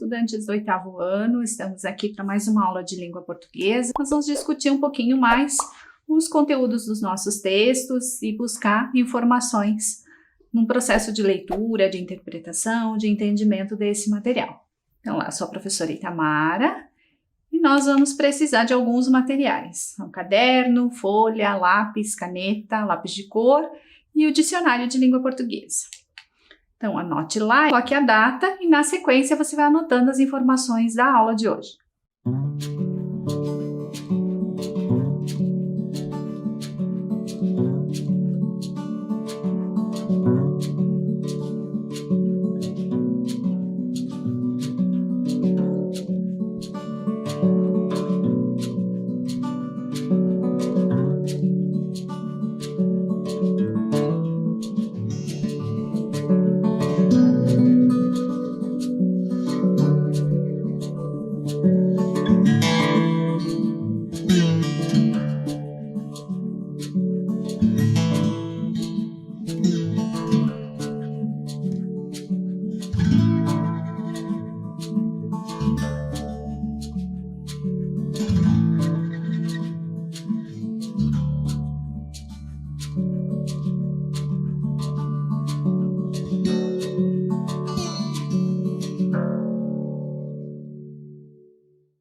estudantes do 8º ano, estamos aqui para mais uma aula de língua portuguesa. Nós vamos discutir um pouquinho mais os conteúdos dos nossos textos e buscar informações num processo de leitura, de interpretação, de entendimento desse material. Então lá, sou a professora Itamara e nós vamos precisar de alguns materiais. Um caderno, folha, lápis, caneta, lápis de cor e o dicionário de língua portuguesa. Então, anote lá, coloque a data e na sequência você vai anotando as informações da aula de hoje.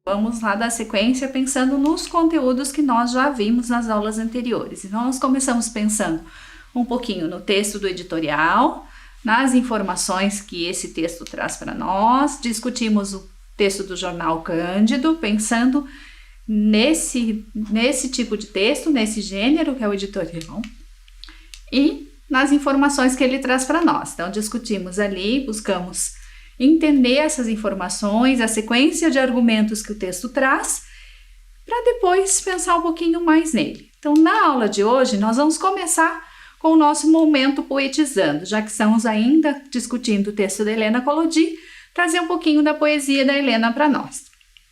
Vamos lá dar sequência pensando nos conteúdos que nós já vimos nas aulas anteriores. Então, nós começamos pensando um pouquinho no texto do editorial, nas informações que esse texto traz para nós, discutimos o texto do jornal Cândido, pensando nesse tipo de texto, nesse gênero que é o editorial, e nas informações que ele traz para nós. Então, discutimos ali, buscamos entender essas informações, a sequência de argumentos que o texto traz, para depois pensar um pouquinho mais nele. Então, na aula de hoje, nós vamos começar com o nosso momento poetizando, já que estamos ainda discutindo o texto da Helena Collodi, trazer um pouquinho da poesia da Helena para nós.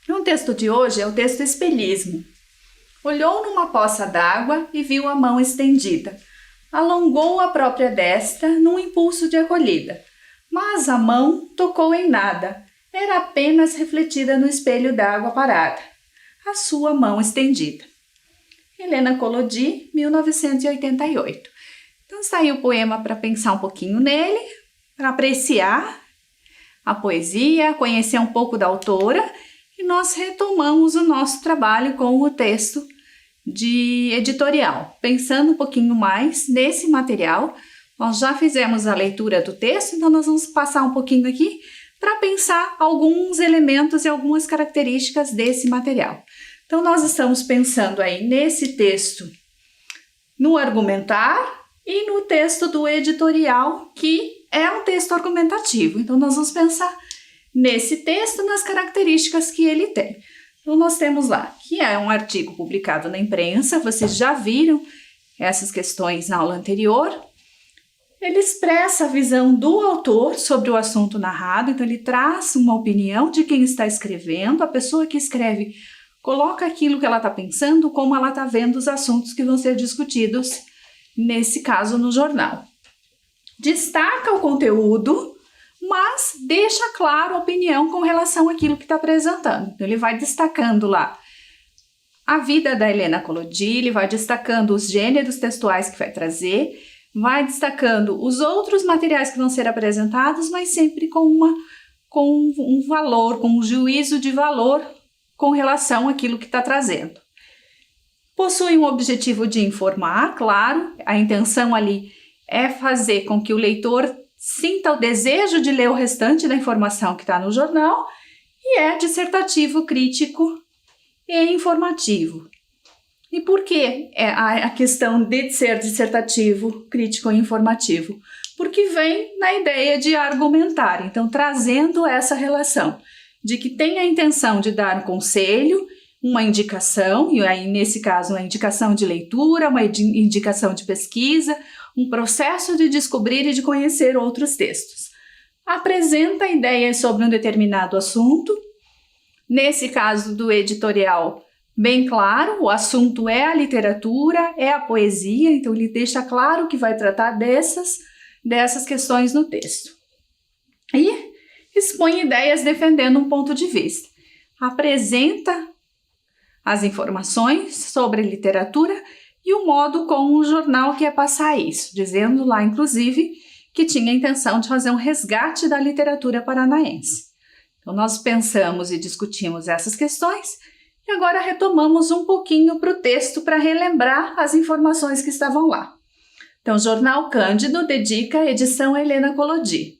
Então, o texto de hoje é o texto Espelhismo. Olhou numa poça d'água e viu a mão estendida. Alongou a própria destra num impulso de acolhida. Mas a mão tocou em nada, era apenas refletida no espelho d'água parada, a sua mão estendida. Helena Collodi, 1988. Então está aí o poema para pensar um pouquinho nele, para apreciar a poesia, conhecer um pouco da autora, e nós retomamos o nosso trabalho com o texto de editorial, pensando um pouquinho mais nesse material. Nós já fizemos a leitura do texto, então nós vamos passar um pouquinho aqui para pensar alguns elementos e algumas características desse material. Então, nós estamos pensando aí nesse texto, no argumentar e no texto do editorial, que é um texto argumentativo. Então, nós vamos pensar nesse texto, nas características que ele tem. Então, nós temos lá, que é um artigo publicado na imprensa, vocês já viram essas questões na aula anterior. Ele expressa a visão do autor sobre o assunto narrado, então ele traz uma opinião de quem está escrevendo, a pessoa que escreve coloca aquilo que ela está pensando, como ela está vendo os assuntos que vão ser discutidos, nesse caso no jornal. Destaca o conteúdo, mas deixa claro a opinião com relação àquilo que está apresentando. Então ele vai destacando lá a vida da Helena Collodi, ele vai destacando os gêneros textuais que vai trazer, vai destacando os outros materiais que vão ser apresentados, mas sempre com um valor, com um juízo de valor com relação àquilo que está trazendo. Possui um objetivo de informar, claro, a intenção ali é fazer com que o leitor sinta o desejo de ler o restante da informação que está no jornal, e é dissertativo, crítico e informativo. E por que a questão de ser dissertativo, crítico e informativo? Porque vem na ideia de argumentar, então trazendo essa relação de que tem a intenção de dar um conselho, uma indicação, e aí nesse caso uma indicação de leitura, uma indicação de pesquisa, um processo de descobrir e de conhecer outros textos. Apresenta ideias sobre um determinado assunto, nesse caso do editorial, bem claro, o assunto é a literatura, é a poesia, então ele deixa claro que vai tratar dessas questões no texto. E expõe ideias defendendo um ponto de vista, apresenta as informações sobre literatura e o modo como o jornal quer passar isso, dizendo lá, inclusive, que tinha a intenção de fazer um resgate da literatura paranaense. Então, nós pensamos e discutimos essas questões e agora retomamos um pouquinho para o texto para relembrar as informações que estavam lá. Então, o Jornal Cândido dedica a edição a Helena Collodi.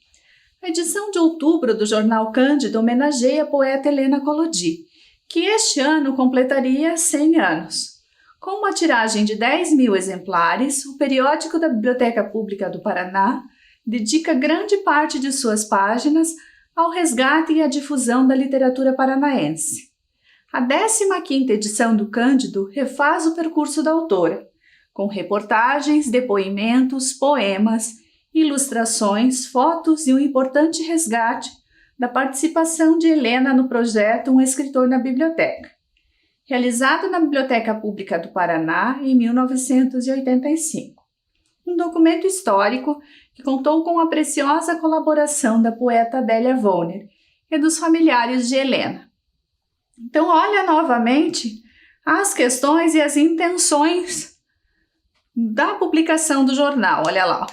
A edição de outubro do Jornal Cândido homenageia a poeta Helena Collodi, que este ano completaria 100 anos. Com uma tiragem de 10.000 exemplares, o periódico da Biblioteca Pública do Paraná dedica grande parte de suas páginas ao resgate e à difusão da literatura paranaense. A 15ª edição do Cândido refaz o percurso da autora, com reportagens, depoimentos, poemas, ilustrações, fotos e um importante resgate da participação de Helena no projeto Um Escritor na Biblioteca, realizado na Biblioteca Pública do Paraná em 1985. Um documento histórico que contou com a preciosa colaboração da poeta Adélia Wohner e dos familiares de Helena. Então, olha novamente as questões e as intenções da publicação do jornal. Olha lá,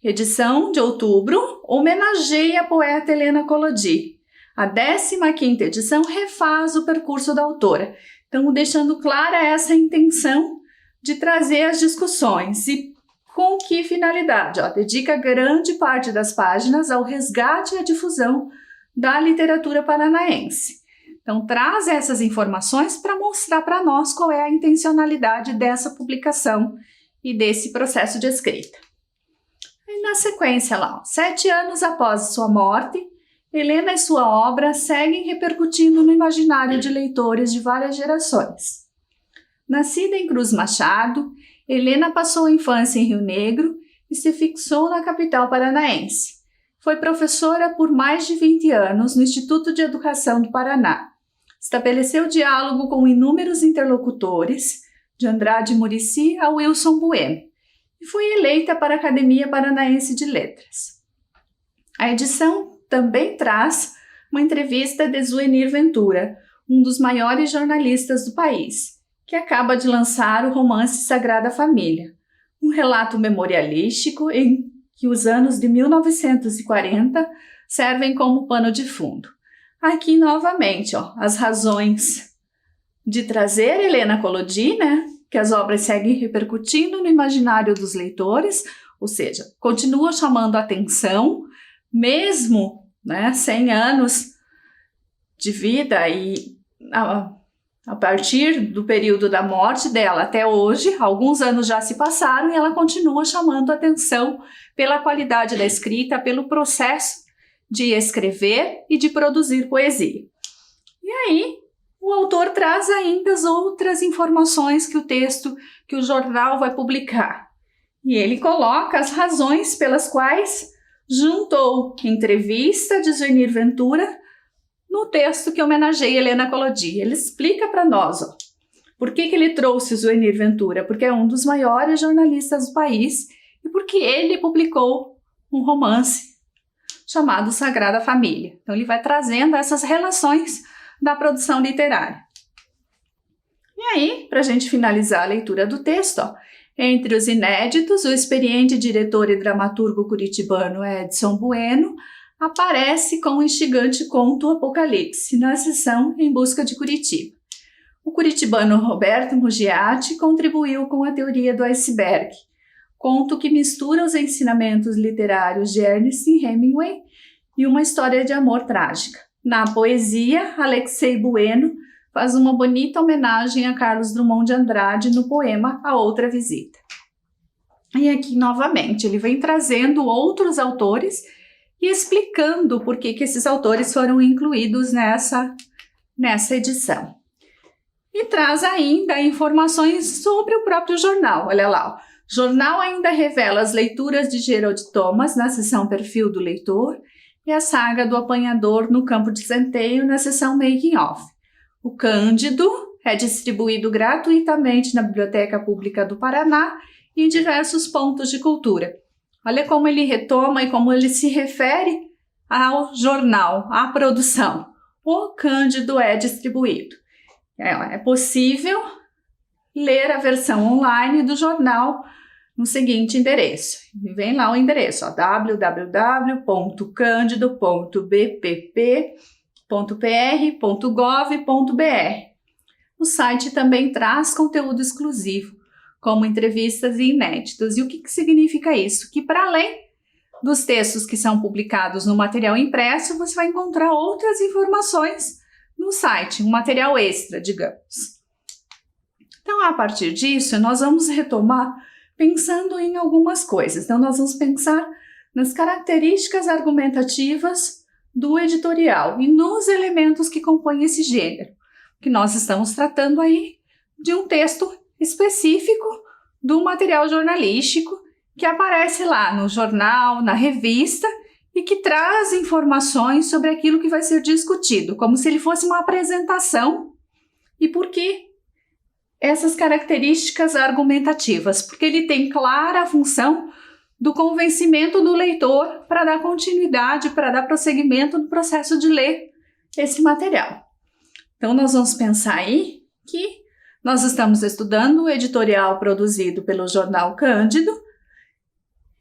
edição de outubro homenageia a poeta Helena Collodi. A 15ª edição refaz o percurso da autora. Então, deixando clara essa intenção de trazer as discussões. E com que finalidade? Dedica grande parte das páginas ao resgate e à difusão da literatura paranaense. Então, traz essas informações para mostrar para nós qual é a intencionalidade dessa publicação e desse processo de escrita. E na sequência lá, 7 anos após sua morte, Helena e sua obra seguem repercutindo no imaginário de leitores de várias gerações. Nascida em Cruz Machado, Helena passou a infância em Rio Negro e se fixou na capital paranaense. Foi professora por mais de 20 anos no Instituto de Educação do Paraná. Estabeleceu diálogo com inúmeros interlocutores, de Andrade Muricy a Wilson Bueno, e foi eleita para a Academia Paranaense de Letras. A edição também traz uma entrevista de Zuenir Ventura, um dos maiores jornalistas do país, que acaba de lançar o romance Sagrada Família, um relato memorialístico em que os anos de 1940 servem como pano de fundo. Aqui, novamente, as razões de trazer Helena Collodi, que as obras seguem repercutindo no imaginário dos leitores, ou seja, continua chamando a atenção, mesmo 100 anos de vida e a partir do período da morte dela até hoje, alguns anos já se passaram e ela continua chamando a atenção pela qualidade da escrita, pelo processo de escrever e de produzir poesia. E aí, o autor traz ainda as outras informações que o texto, que o jornal vai publicar. E ele coloca as razões pelas quais juntou entrevista de Zuenir Ventura no texto que homenageia Helena Collodi. Ele explica para nós por que ele trouxe o Zuenir Ventura, porque é um dos maiores jornalistas do país e porque ele publicou um romance chamado Sagrada Família. Então ele vai trazendo essas relações da produção literária. E aí, para a gente finalizar a leitura do texto, entre os inéditos, o experiente diretor e dramaturgo curitibano Edson Bueno aparece com o instigante conto Apocalipse, na sessão Em Busca de Curitiba. O curitibano Roberto Mugiati contribuiu com a teoria do iceberg, conto que mistura os ensinamentos literários de Ernest Hemingway e uma história de amor trágica. Na poesia, Alexei Bueno faz uma bonita homenagem a Carlos Drummond de Andrade no poema A Outra Visita. E aqui, novamente, ele vem trazendo outros autores e explicando por que esses autores foram incluídos nessa edição. E traz ainda informações sobre o próprio jornal. Olha lá, o jornal ainda revela as leituras de Gerald Thomas na seção Perfil do Leitor e a saga do Apanhador no Campo de Centeio na seção Making Off. O Cândido é distribuído gratuitamente na Biblioteca Pública do Paraná e em diversos pontos de cultura. Olha como ele retoma e como ele se refere ao jornal, à produção, o Cândido é distribuído. É possível ler a versão online do jornal no seguinte endereço. Vem lá o endereço, www.candido.bpp.pr.gov.br. O site também traz conteúdo exclusivo, como entrevistas e inéditos. E o que significa isso? Que para além dos textos que são publicados no material impresso, você vai encontrar outras informações no site, um material extra, digamos. Então, a partir disso, nós vamos retomar pensando em algumas coisas. Então, nós vamos pensar nas características argumentativas do editorial e nos elementos que compõem esse gênero, que nós estamos tratando aí de um texto específico do material jornalístico que aparece lá no jornal, na revista e que traz informações sobre aquilo que vai ser discutido, como se ele fosse uma apresentação. E por que essas características argumentativas? Porque ele tem clara a função do convencimento do leitor para dar continuidade, para dar prosseguimento no processo de ler esse material. Então, nós vamos pensar aí que nós estamos estudando o editorial produzido pelo jornal Cândido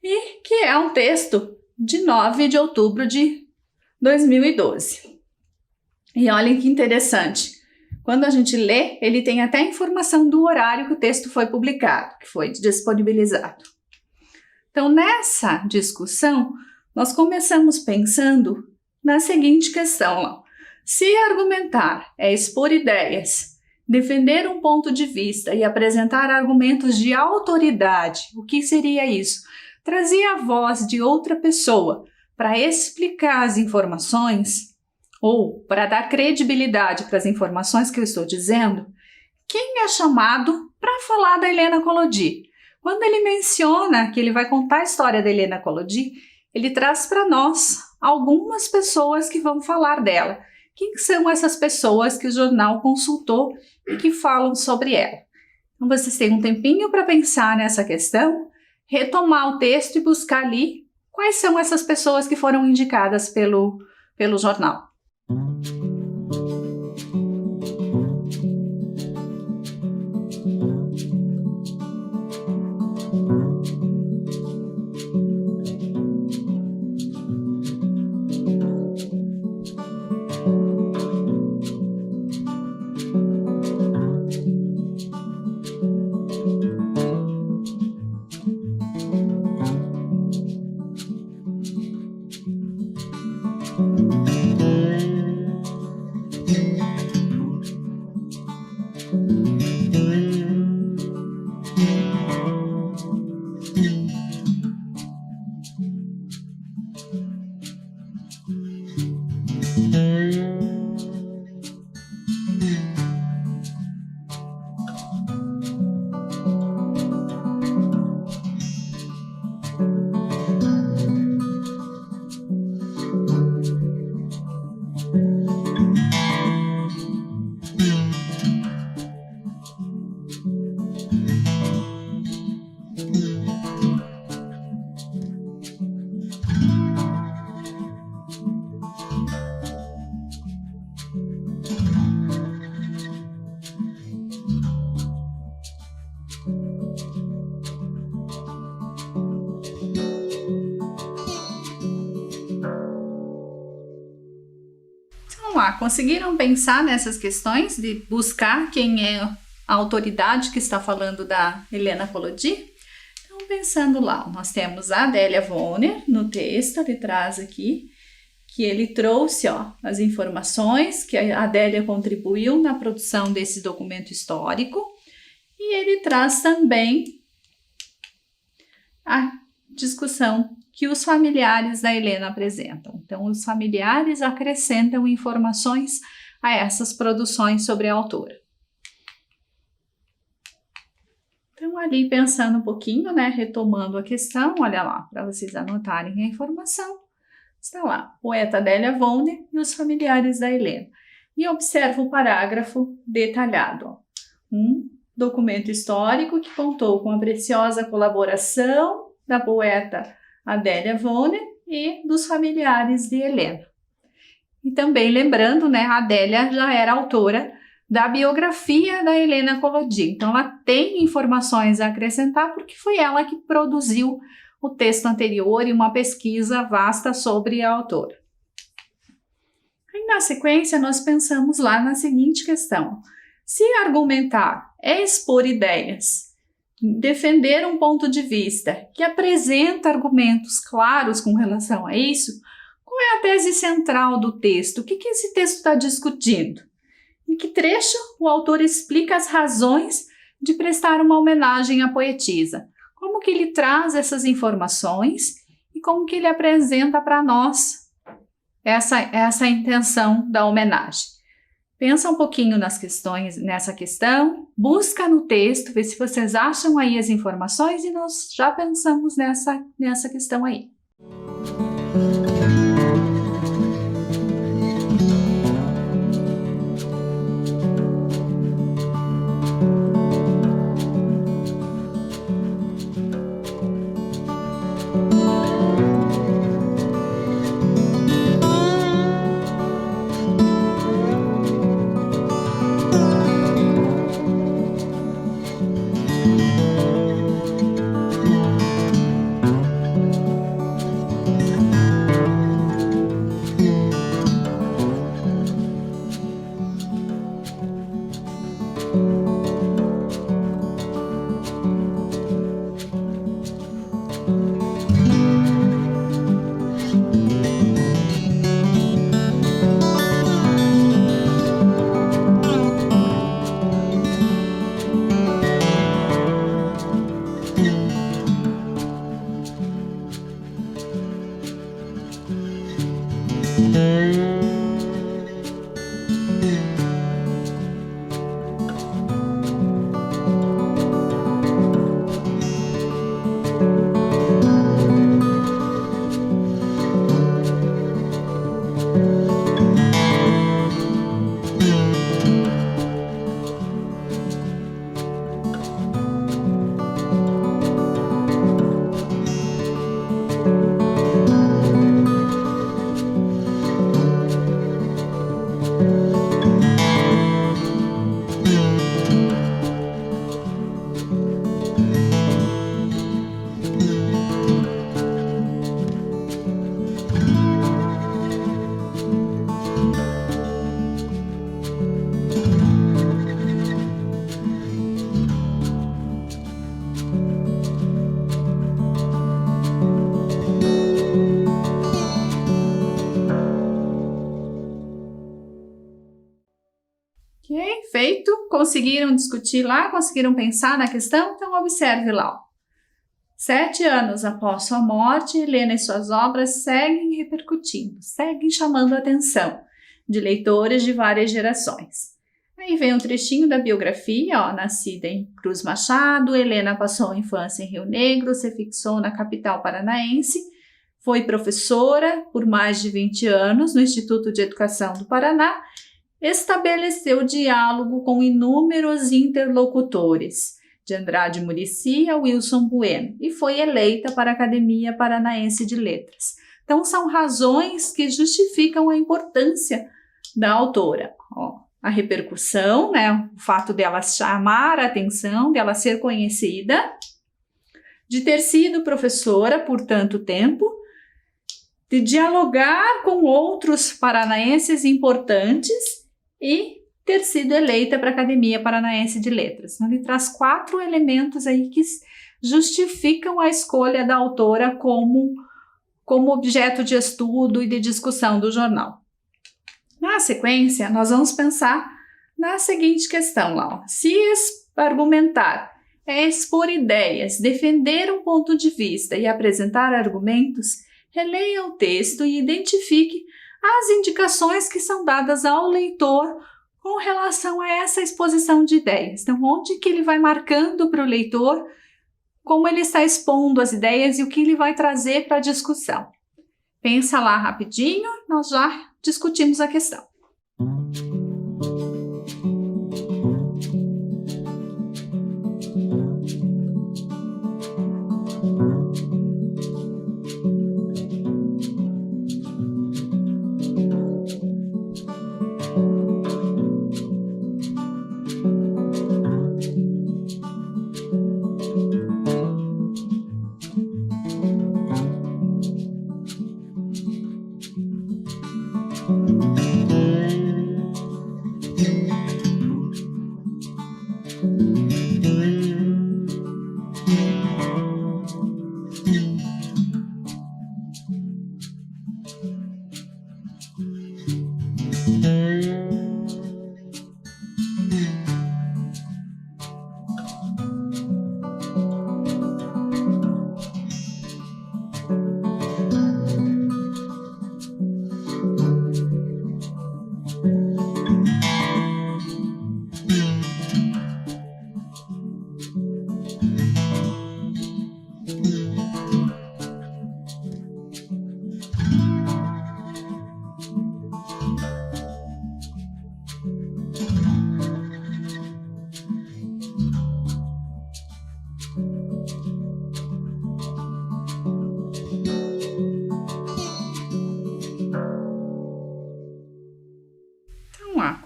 e que é um texto de 9 de outubro de 2012. E olhem que interessante. Quando a gente lê, ele tem até a informação do horário que o texto foi publicado, que foi disponibilizado. Então, nessa discussão, nós começamos pensando na seguinte questão: se argumentar é expor ideias, defender um ponto de vista e apresentar argumentos de autoridade, o que seria isso? Trazer a voz de outra pessoa para explicar as informações ou para dar credibilidade para as informações que eu estou dizendo. Quem é chamado para falar da Helena Collodi? Quando ele menciona que ele vai contar a história da Helena Collodi, ele traz para nós algumas pessoas que vão falar dela. Quem são essas pessoas que o jornal consultou e que falam sobre ela? Então, vocês têm um tempinho para pensar nessa questão, retomar o texto e buscar ali quais são essas pessoas que foram indicadas pelo jornal. Conseguiram pensar nessas questões de buscar quem é a autoridade que está falando da Helena Collodi? Então, pensando lá, nós temos a Adélia Wohner no texto, ele traz aqui que ele trouxe as informações que a Adélia contribuiu na produção desse documento histórico, e ele traz também a discussão que os familiares da Helena apresentam. Então, os familiares acrescentam informações a essas produções sobre a autora. Então, ali pensando um pouquinho, retomando a questão, olha lá, para vocês anotarem a informação, está lá, poeta Adélia Wohner e os familiares da Helena. E observa o parágrafo detalhado. Um documento histórico que contou com a preciosa colaboração da poeta Adélia Wohner e dos familiares de Helena. E também lembrando, né, a Adélia já era autora da biografia da Helena Collodi. Então, ela tem informações a acrescentar porque foi ela que produziu o texto anterior e uma pesquisa vasta sobre a autora. E na sequência, nós pensamos lá na seguinte questão: se argumentar é expor ideias, defender um ponto de vista que apresenta argumentos claros com relação a isso, qual é a tese central do texto? O que esse texto está discutindo? Em que trecho o autor explica as razões de prestar uma homenagem à poetisa? Como que ele traz essas informações e como que ele apresenta para nós essa intenção da homenagem? Pensa um pouquinho nessa questão, busca no texto, vê se vocês acham aí as informações e nós já pensamos nessa questão aí. Feito, conseguiram discutir lá, conseguiram pensar na questão? Então observe lá. 7 anos após sua morte, Helena e suas obras seguem repercutindo, seguem chamando a atenção de leitores de várias gerações. Aí vem um trechinho da biografia, nascida em Cruz Machado, Helena passou a infância em Rio Negro, se fixou na capital paranaense, foi professora por mais de 20 anos no Instituto de Educação do Paraná, estabeleceu diálogo com inúmeros interlocutores, de Andrade Muricy a Wilson Bueno, e foi eleita para a Academia Paranaense de Letras. Então, são razões que justificam a importância da autora. A repercussão, né, o fato dela chamar a atenção, dela ser conhecida, de ter sido professora por tanto tempo, de dialogar com outros paranaenses importantes e ter sido eleita para a Academia Paranaense de Letras. Então, ele traz 4 elementos aí que justificam a escolha da autora como objeto de estudo e de discussão do jornal. Na sequência, nós vamos pensar na seguinte questão lá. Se argumentar é expor ideias, defender um ponto de vista e apresentar argumentos, releia o texto e identifique as indicações que são dadas ao leitor com relação a essa exposição de ideias. Então, onde que ele vai marcando para o leitor como ele está expondo as ideias e o que ele vai trazer para a discussão. Pensa lá rapidinho, nós já discutimos a questão.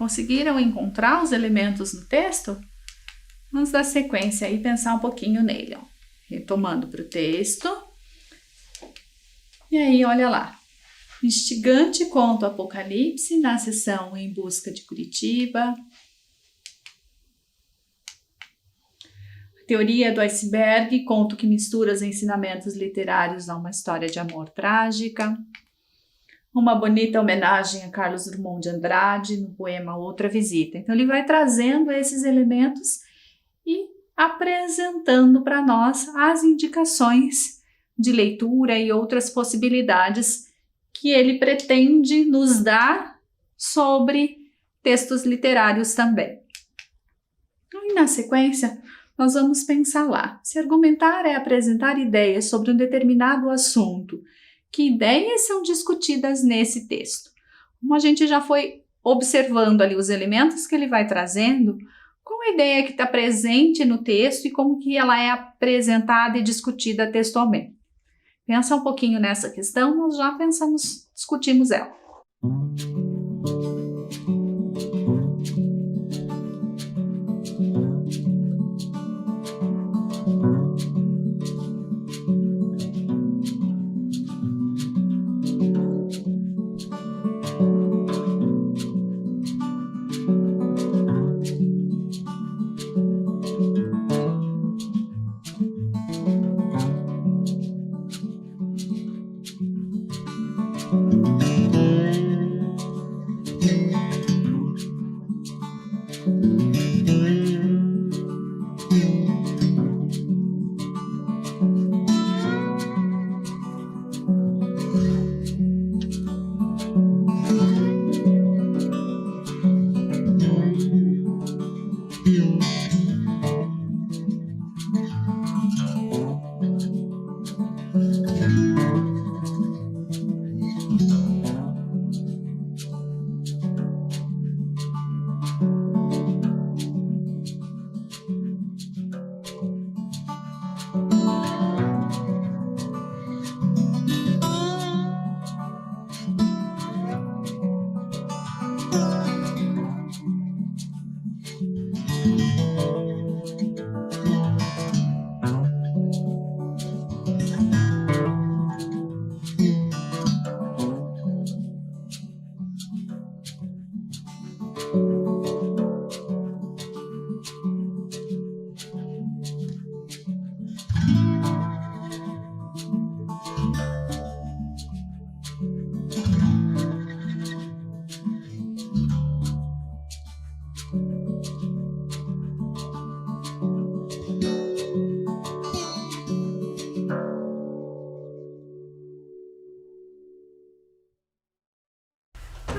Conseguiram encontrar os elementos no texto? Vamos dar sequência e pensar um pouquinho nele, ó. Retomando para o texto. E aí, olha lá. Instigante conto Apocalipse, na seção Em Busca de Curitiba. Teoria do Iceberg, conto que mistura os ensinamentos literários a uma história de amor trágica. Uma bonita homenagem a Carlos Drummond de Andrade, no poema Outra Visita. Então, ele vai trazendo esses elementos e apresentando para nós as indicações de leitura e outras possibilidades que ele pretende nos dar sobre textos literários também. E na sequência, nós vamos pensar lá. Se argumentar é apresentar ideias sobre um determinado assunto, que ideias são discutidas nesse texto? Como a gente já foi observando ali os elementos que ele vai trazendo, qual a ideia que está presente no texto e como que ela é apresentada e discutida textualmente? Pensa um pouquinho nessa questão, nós já discutimos ela.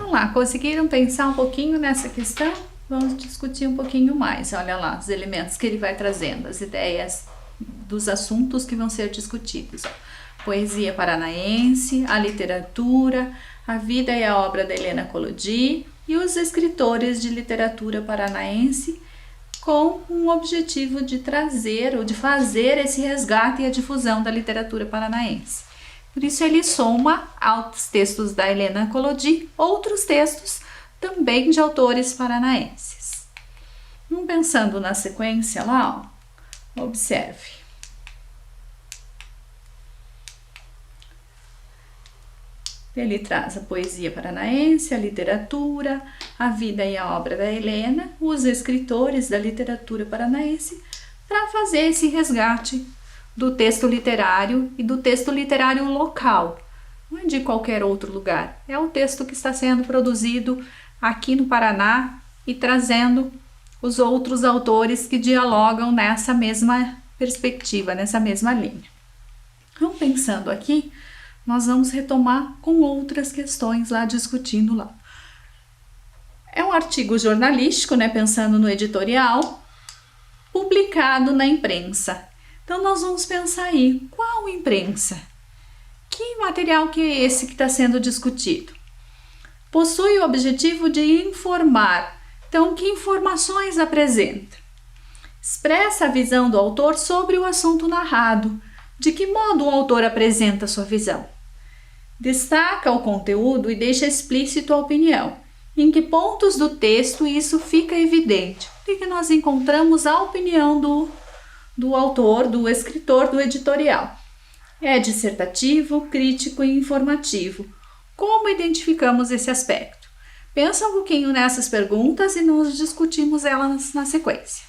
Lá, conseguiram pensar um pouquinho nessa questão? Vamos discutir um pouquinho mais. Olha lá, os elementos que ele vai trazendo, as ideias dos assuntos que vão ser discutidos. Ó. Poesia paranaense, a literatura, a vida e a obra da Helena Collodi e os escritores de literatura paranaense, com um objetivo de trazer ou de fazer esse resgate e a difusão da literatura paranaense. Por isso ele soma aos textos da Helena Collodi outros textos também de autores paranaenses. Vamos pensando na sequência lá, ó. Observe. Ele traz a poesia paranaense, a literatura, a vida e a obra da Helena, os escritores da literatura paranaense, para fazer esse resgate do texto literário e do texto literário local, não é de qualquer outro lugar. É o texto que está sendo produzido aqui no Paraná e trazendo os outros autores que dialogam nessa mesma perspectiva, nessa mesma linha. Então, pensando aqui, nós vamos retomar com outras questões lá, discutindo lá. É um artigo jornalístico, né, pensando no editorial, publicado na imprensa. Então, nós vamos pensar aí, qual imprensa? Que material que é esse que está sendo discutido? Possui o objetivo de informar. Então, que informações apresenta? Expressa a visão do autor sobre o assunto narrado. De que modo o autor apresenta sua visão? Destaca o conteúdo e deixa explícito a opinião. em que pontos do texto isso fica evidente, porque nós encontramos a opinião do autor, do escritor, do editorial. É dissertativo, crítico e informativo. Como identificamos esse aspecto? Pensa um pouquinho nessas perguntas e nós discutimos elas na sequência.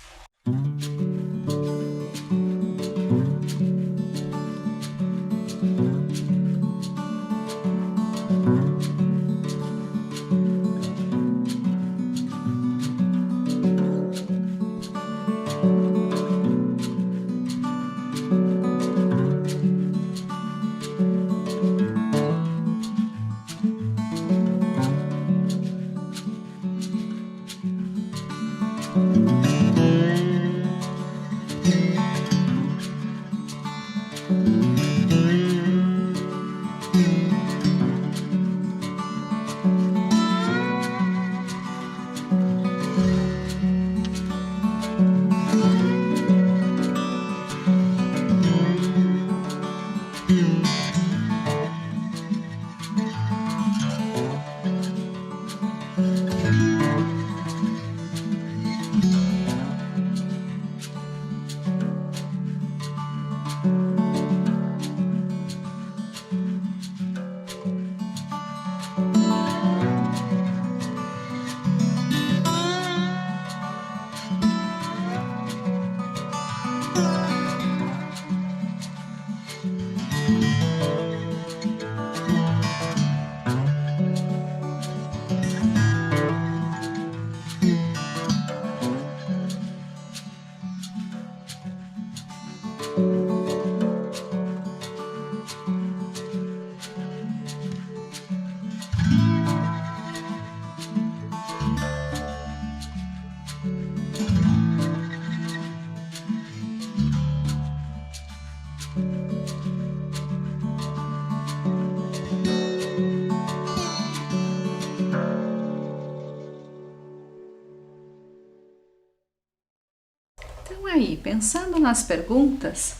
Aí, pensando nas perguntas,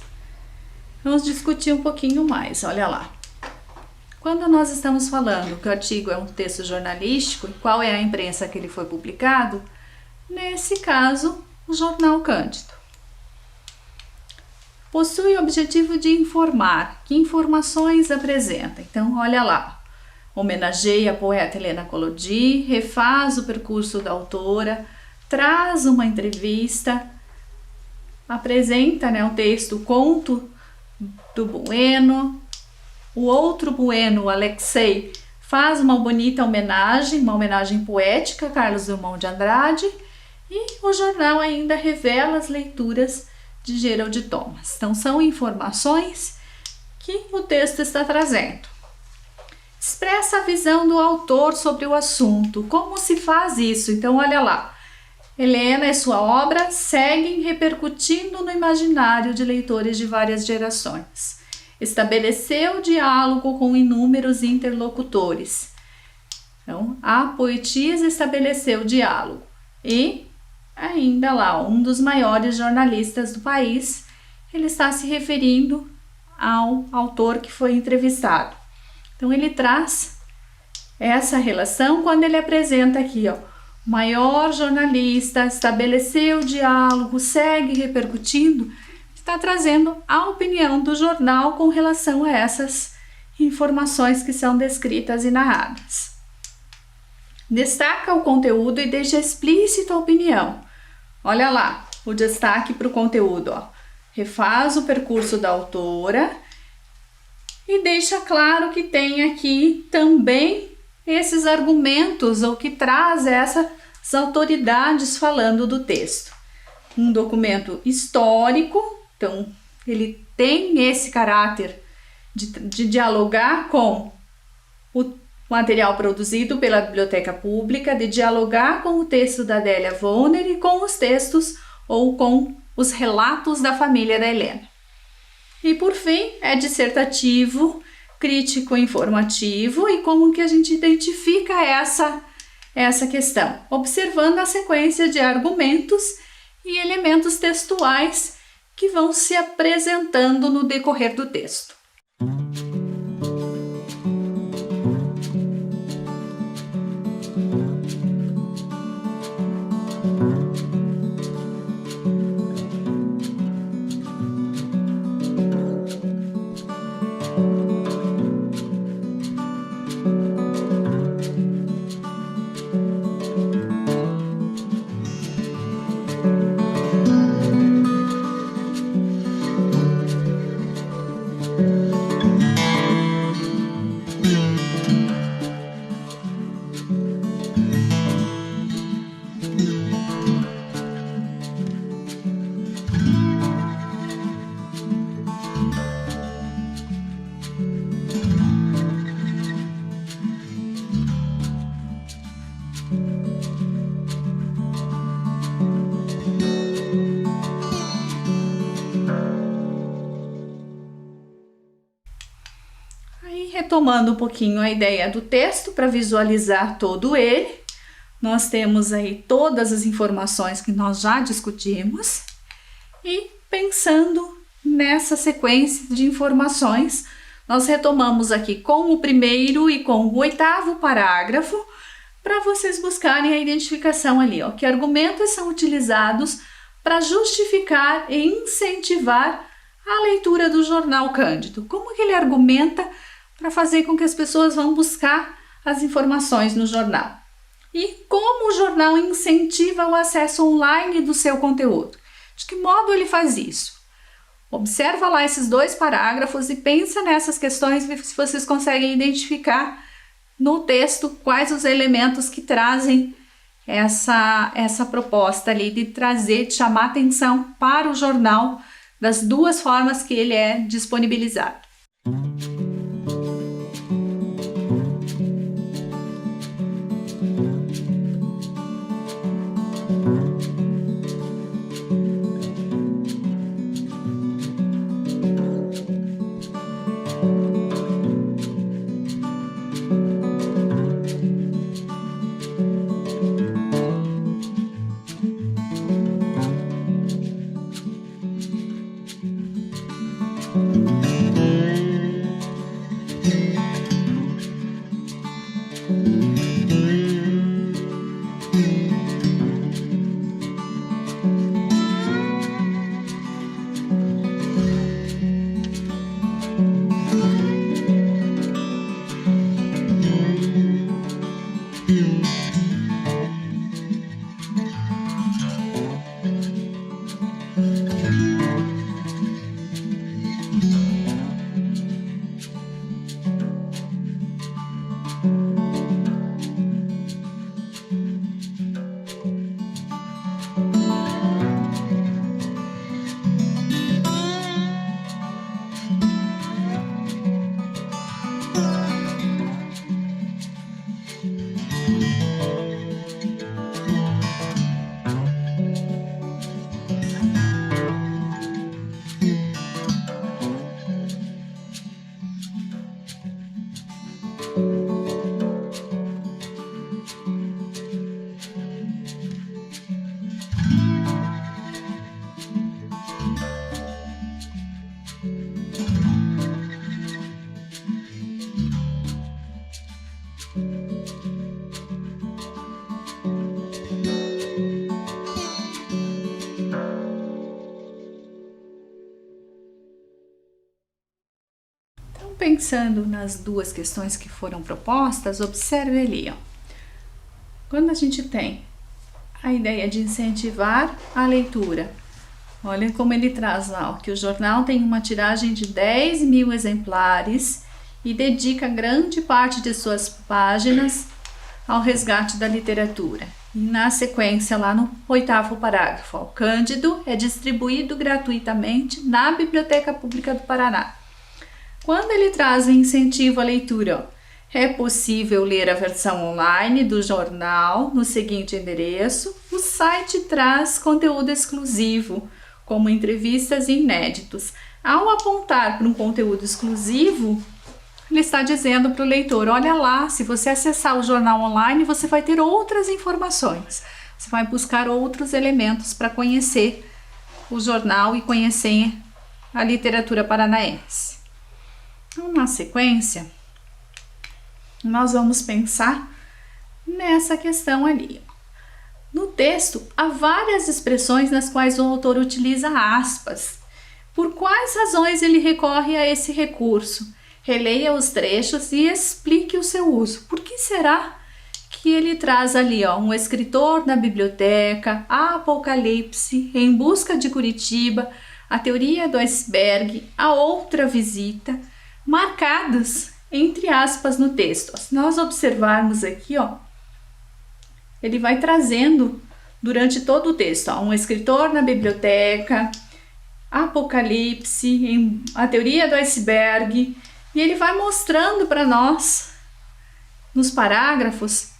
vamos discutir um pouquinho mais. Olha lá. Quando nós estamos falando que o artigo é um texto jornalístico e qual é a imprensa que ele foi publicado, nesse caso, o Jornal Cândido. Possui o objetivo de informar. Que informações apresenta? Então, olha lá. Homenageia a poeta Helena Collodi, refaz o percurso da autora, traz uma entrevista, apresenta, o texto, o conto do Bueno. O outro Bueno, o Alexei, faz uma bonita homenagem, uma homenagem poética a Carlos Drummond de Andrade, e o jornal ainda revela as leituras de Gerald Thomas. Então, são informações que o texto está trazendo. Expressa a visão do autor sobre o assunto. Como se faz isso? Então, olha lá. Helena e sua obra seguem repercutindo no imaginário de leitores de várias gerações. Estabeleceu diálogo com inúmeros interlocutores. Então, a poetisa estabeleceu diálogo. E ainda lá, um dos maiores jornalistas do país, ele está se referindo ao autor que foi entrevistado. Então, ele traz essa relação quando ele apresenta aqui, o maior jornalista, estabeleceu diálogo, segue repercutindo, está trazendo a opinião do jornal com relação a essas informações que são descritas e narradas. Destaca o conteúdo e deixa explícito a opinião. Olha lá, o destaque para o conteúdo. Refaz o percurso da autora e deixa claro que tem aqui também esses argumentos, ou que traz essas autoridades falando do texto. Um documento histórico, então ele tem esse caráter de dialogar com o material produzido pela biblioteca pública, de dialogar com o texto da Adélia Wohner e com os textos ou com os relatos da família da Helena. E por fim, é dissertativo, crítico informativo. E como que a gente identifica essa questão? Observando a sequência de argumentos e elementos textuais que vão se apresentando no decorrer do texto. Retomando um pouquinho a ideia do texto para visualizar todo ele, nós temos aí todas as informações que nós já discutimos e pensando nessa sequência de informações, nós retomamos aqui com o primeiro e com o 8º parágrafo para vocês buscarem a identificação ali, ó, que argumentos são utilizados para justificar e incentivar a leitura do jornal Cândido. Como que ele argumenta para fazer com que as pessoas vão buscar as informações no jornal. E como o jornal incentiva o acesso online do seu conteúdo. De que modo ele faz isso? Observa lá esses 2 parágrafos e pensa nessas questões, se vocês conseguem identificar no texto quais os elementos que trazem essa proposta ali de trazer, de chamar atenção para o jornal das 2 formas que ele é disponibilizado. Pensando nas 2 questões que foram propostas, observe ali, ó. Quando a gente tem a ideia de incentivar a leitura, olha como ele traz lá, ó, que o jornal tem uma tiragem de 10.000 exemplares e dedica grande parte de suas páginas ao resgate da literatura. E na sequência, lá no 8º parágrafo, ó, Cândido é distribuído gratuitamente na Biblioteca Pública do Paraná. Quando ele traz o incentivo à leitura, ó, é possível ler a versão online do jornal no seguinte endereço. O site traz conteúdo exclusivo, como entrevistas inéditos. Ao apontar para um conteúdo exclusivo, ele está dizendo para o leitor, olha lá, se você acessar o jornal online, você vai ter outras informações. Você vai buscar outros elementos para conhecer o jornal e conhecer a literatura paranaense. Então, na sequência, nós vamos pensar nessa questão ali. No texto, há várias expressões nas quais o autor utiliza aspas. Por quais razões ele recorre a esse recurso? Releia os trechos e explique o seu uso. Por que será que ele traz ali, um escritor na biblioteca, Apocalipse, Em Busca de Curitiba, A Teoria do Iceberg, A Outra Visita, marcadas entre aspas no texto. Se nós observarmos aqui, ele vai trazendo durante todo o texto, um escritor na biblioteca, Apocalipse, A Teoria do Iceberg, e ele vai mostrando para nós, nos parágrafos,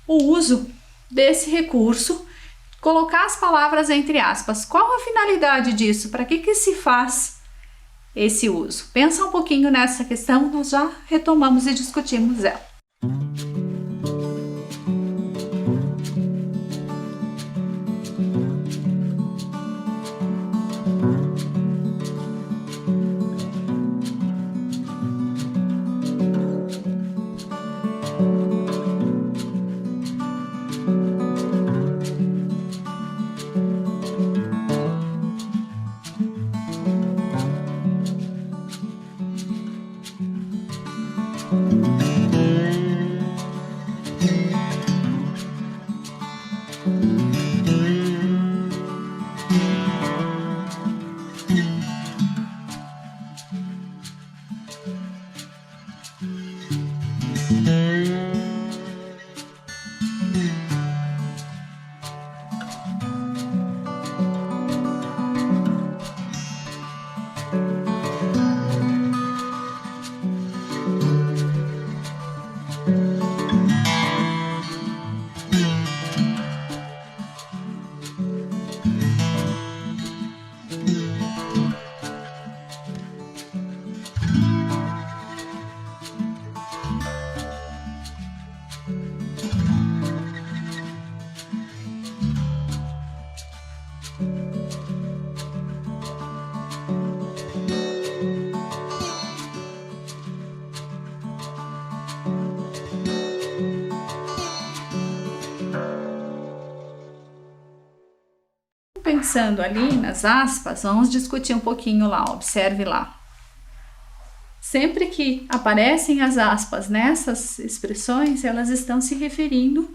o uso desse recurso, colocar as palavras entre aspas. Qual a finalidade disso? Para que se faz esse uso? Pensa um pouquinho nessa questão, nós já retomamos e discutimos ela. Pensando ali nas aspas, vamos discutir um pouquinho lá, observe lá. Sempre que aparecem as aspas nessas expressões, elas estão se referindo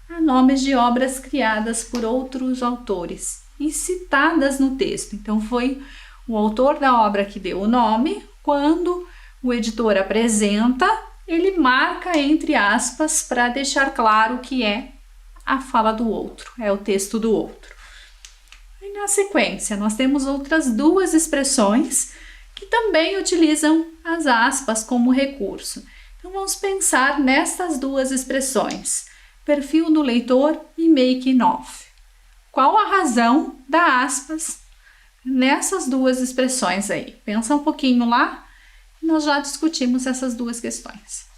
a nomes de obras criadas por outros autores e citadas no texto. Então, foi o autor da obra que deu o nome. Quando o editor apresenta, ele marca entre aspas para deixar claro que é a fala do outro, é o texto do outro. E na sequência, nós temos outras duas expressões que também utilizam as aspas como recurso. Então, vamos pensar nessas duas expressões, perfil do leitor e making of. Qual a razão da aspas nessas duas expressões aí? Pensa um pouquinho lá, nós já discutimos essas duas questões.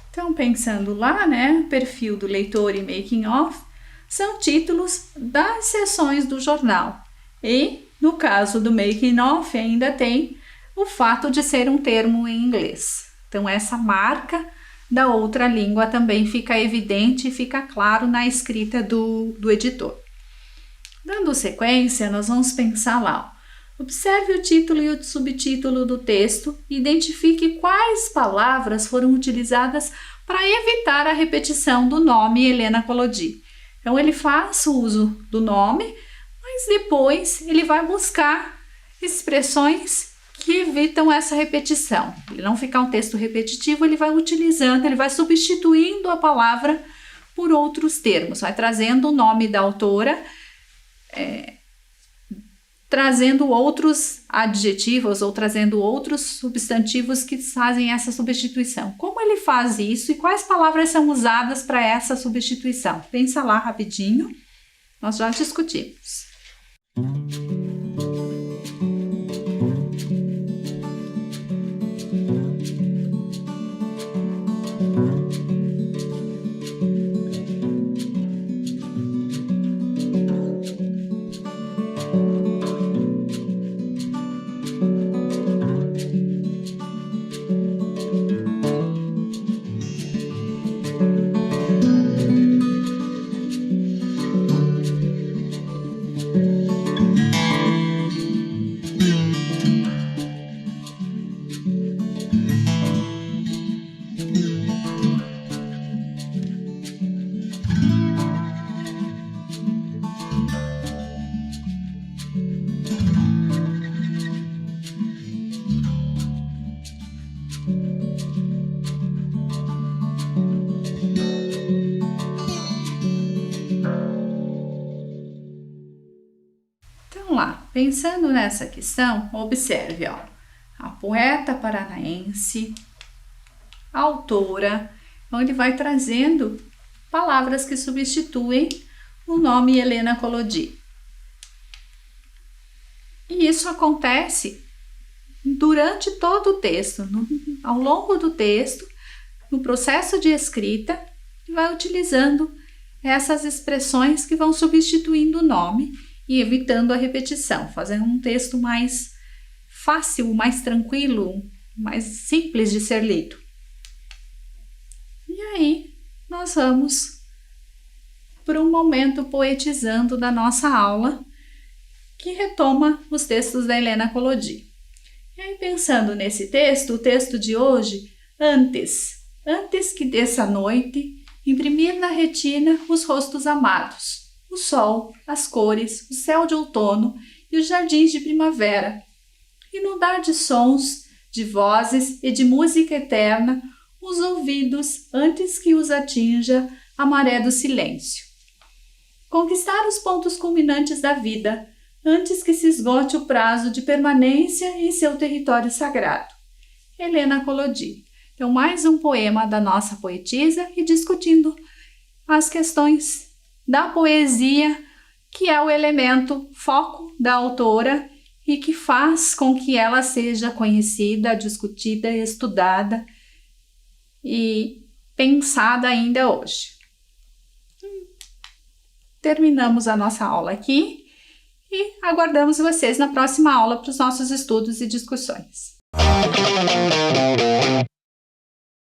Então, pensando lá, perfil do leitor e making of são títulos das seções do jornal. E, no caso do making of, ainda tem o fato de ser um termo em inglês. Então, essa marca da outra língua também fica evidente e fica claro na escrita do editor. Dando sequência, nós vamos pensar lá. Observe o título e o subtítulo do texto e identifique quais palavras foram utilizadas para evitar a repetição do nome Helena Collodi. Então, ele faz o uso do nome, mas depois ele vai buscar expressões que evitam essa repetição. Ele não ficar um texto repetitivo, ele vai utilizando, ele vai substituindo a palavra por outros termos, vai trazendo o nome da autora, trazendo outros adjetivos ou trazendo outros substantivos que fazem essa substituição. Como ele faz isso e quais palavras são usadas para essa substituição? Pensa lá rapidinho, nós já discutimos. Pensando nessa questão, observe, a poeta paranaense, a autora, então ele vai trazendo palavras que substituem o nome Helena Collodi. E isso acontece durante todo o texto, ao longo do texto, no processo de escrita, vai utilizando essas expressões que vão substituindo o nome e evitando a repetição, fazendo um texto mais fácil, mais tranquilo, mais simples de ser lido. E aí, nós vamos para um momento poetizando da nossa aula, que retoma os textos da Helena Collodi. E aí, pensando nesse texto, o texto de hoje, antes que desça a noite, imprimir na retina os rostos amados, o sol, as cores, o céu de outono e os jardins de primavera, inundar de sons, de vozes e de música eterna os ouvidos antes que os atinja a maré do silêncio. Conquistar os pontos culminantes da vida antes que se esgote o prazo de permanência em seu território sagrado. Helena Collodi. Então, mais um poema da nossa poetisa e discutindo as questões da poesia, que é o elemento foco da autora e que faz com que ela seja conhecida, discutida, estudada e pensada ainda hoje. Terminamos a nossa aula aqui e aguardamos vocês na próxima aula para os nossos estudos e discussões.